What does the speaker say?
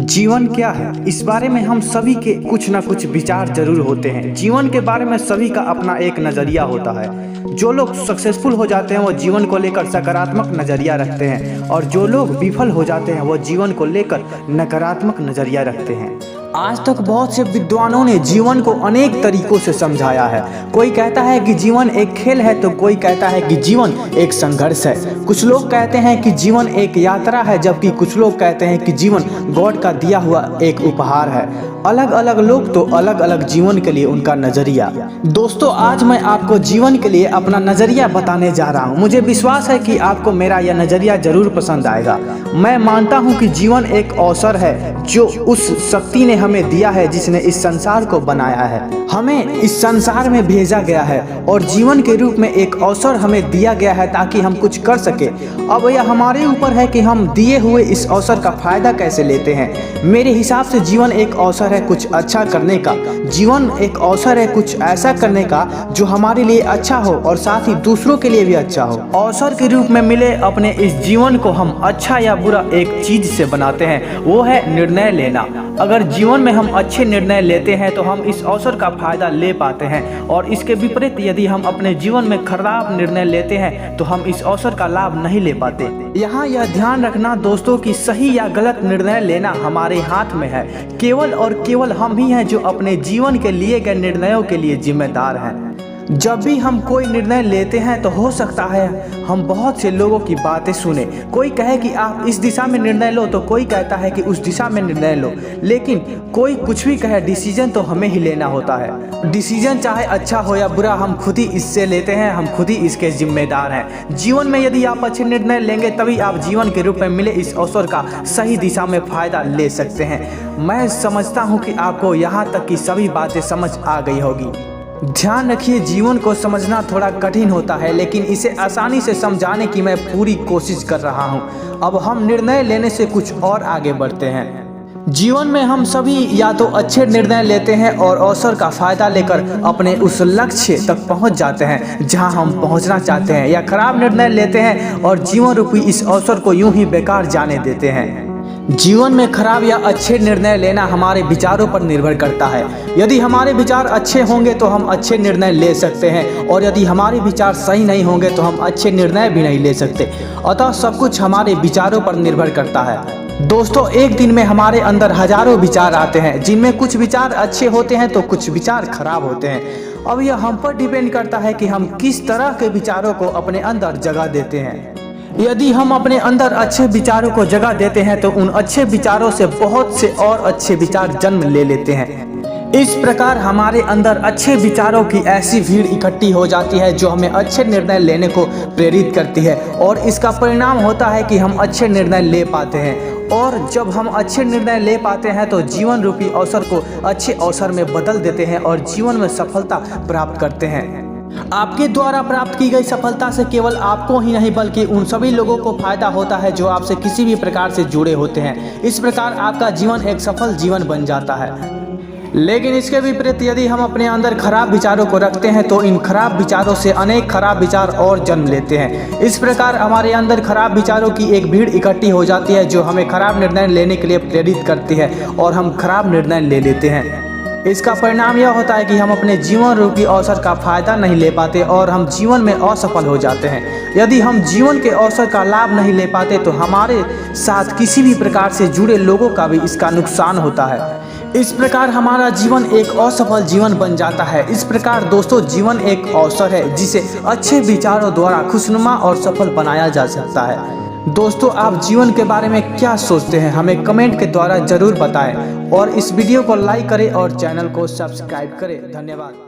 जीवन क्या है, इस बारे में हम सभी के कुछ ना कुछ विचार जरूर होते हैं। जीवन के बारे में सभी का अपना एक नज़रिया होता है। जो लोग सक्सेसफुल हो जाते हैं वो जीवन को लेकर सकारात्मक नज़रिया रखते हैं और जो लोग विफल हो जाते हैं वो जीवन को लेकर नकारात्मक नज़रिया रखते हैं। आज तक बहुत से विद्वानों ने जीवन को अनेक तरीकों से समझाया है। कोई कहता है कि जीवन एक खेल है तो कोई कहता है कि जीवन एक संघर्ष है। कुछ लोग कहते हैं कि जीवन एक यात्रा है, जबकि कुछ लोग कहते हैं कि जीवन गॉड का दिया हुआ एक उपहार है। अलग अलग लोग तो अलग अलग जीवन के लिए उनका नज़रिया। दोस्तों, आज मैं आपको जीवन के लिए अपना नज़रिया बताने जा रहा हूँ। मुझे विश्वास है कि आपको मेरा यह नज़रिया जरूर पसंद आएगा। मैं मानता हूँ कि जीवन एक अवसर है जो उस शक्ति ने हमें दिया है जिसने इस संसार को बनाया है। हमें इस संसार में भेजा गया है और जीवन के रूप में एक अवसर हमें दिया गया है ताकि हम कुछ कर सके। अब यह हमारे ऊपर है कि हम दिए हुए इस अवसर का फायदा कैसे लेते हैं। मेरे हिसाब से जीवन एक अवसर है कुछ अच्छा करने का। जीवन एक अवसर है कुछ ऐसा करने का जो हमारे लिए अच्छा हो और साथ ही दूसरों के लिए भी अच्छा हो। अवसर के रूप में मिले अपने इस जीवन को हम अच्छा या बुरा एक चीज से बनाते हैं, वो है निर्णय लेना। अगर जीवन में हम अच्छे निर्णय लेते हैं तो हम इस अवसर का फायदा ले पाते हैं और इसके विपरीत यदि हम अपने जीवन में खराब निर्णय लेते हैं तो हम इस अवसर का लाभ नहीं ले पाते। यहाँ यह ध्यान रखना दोस्तों कि सही या गलत निर्णय लेना हमारे हाथ में है। केवल और केवल हम ही हैं जो अपने जीवन के लिए गए निर्णयों के लिए जिम्मेदार हैं। जब भी हम कोई निर्णय लेते हैं तो हो सकता है हम बहुत से लोगों की बातें सुने। कोई कहे कि आप इस दिशा में निर्णय लो तो कोई कहता है कि उस दिशा में निर्णय लो, लेकिन कोई कुछ भी कहे, डिसीजन तो हमें ही लेना होता है। डिसीजन चाहे अच्छा हो या बुरा, हम खुद ही इससे लेते हैं, हम खुद ही इसके जिम्मेदार हैं। जीवन में यदि आप अच्छे निर्णय लेंगे तभी आप जीवन के रूप में मिले इस अवसर का सही दिशा में फायदा ले सकते हैं। मैं समझता हूँ कि आपको यहाँ तक की सभी बातें समझ आ गई होगी। ध्यान रखिए, जीवन को समझना थोड़ा कठिन होता है, लेकिन इसे आसानी से समझाने की मैं पूरी कोशिश कर रहा हूँ। अब हम निर्णय लेने से कुछ और आगे बढ़ते हैं। जीवन में हम सभी या तो अच्छे निर्णय लेते हैं और अवसर का फायदा लेकर अपने उस लक्ष्य तक पहुंच जाते हैं जहां हम पहुंचना चाहते हैं, या खराब निर्णय लेते हैं और जीवन रूपी इस अवसर को यूं ही बेकार जाने देते हैं। जीवन में खराब या अच्छे निर्णय लेना हमारे विचारों पर निर्भर करता है। यदि हमारे विचार अच्छे होंगे तो हम अच्छे निर्णय ले सकते हैं और यदि हमारे विचार सही नहीं होंगे तो हम अच्छे निर्णय भी नहीं ले सकते। अतः सब कुछ हमारे विचारों पर निर्भर करता है। दोस्तों, एक दिन में हमारे अंदर हजारों विचार आते हैं, जिनमें कुछ विचार अच्छे होते हैं तो कुछ विचार खराब होते हैं। अब यह हम पर डिपेंड करता है कि हम किस तरह के विचारों को अपने अंदर जगह देते हैं। यदि हम अपने अंदर अच्छे विचारों को जगह देते हैं तो उन अच्छे विचारों से बहुत से और अच्छे विचार जन्म ले लेते हैं। इस प्रकार हमारे अंदर अच्छे विचारों की ऐसी भीड़ इकट्ठी हो जाती है जो हमें अच्छे निर्णय लेने को प्रेरित करती है और इसका परिणाम होता है कि हम अच्छे निर्णय ले पाते हैं। और जब हम अच्छे निर्णय ले पाते हैं तो जीवन रूपी अवसर को अच्छे अवसर में बदल देते हैं और जीवन में सफलता प्राप्त करते हैं। आपके द्वारा प्राप्त की गई सफलता से केवल आपको ही नहीं बल्कि उन सभी लोगों को फायदा होता है जो आपसे किसी भी प्रकार से जुड़े होते हैं। इस प्रकार आपका जीवन एक सफल जीवन बन जाता है। लेकिन इसके विपरीत यदि हम अपने अंदर खराब विचारों को रखते हैं तो इन खराब विचारों से अनेक खराब विचार और जन्म लेते हैं। इस प्रकार हमारे अंदर खराब विचारों की एक भीड़ इकट्ठी हो जाती है जो हमें खराब निर्णय लेने के लिए प्रेरित करती है और हम खराब निर्णय ले लेते हैं। इसका परिणाम यह होता है कि हम अपने जीवन रूपी अवसर का फायदा नहीं ले पाते और हम जीवन में असफल हो जाते हैं। यदि हम जीवन के अवसर का लाभ नहीं ले पाते तो हमारे साथ किसी भी प्रकार से जुड़े लोगों का भी इसका नुकसान होता है। इस प्रकार हमारा जीवन एक असफल जीवन बन जाता है। इस प्रकार दोस्तों, जीवन एक अवसर है जिसे अच्छे विचारों द्वारा खुशनुमा और सफल बनाया जा सकता है। दोस्तों, आप जीवन के बारे में क्या सोचते हैं हमें कमेंट के द्वारा जरूर बताएं और इस वीडियो को लाइक करें और चैनल को सब्सक्राइब करें। धन्यवाद।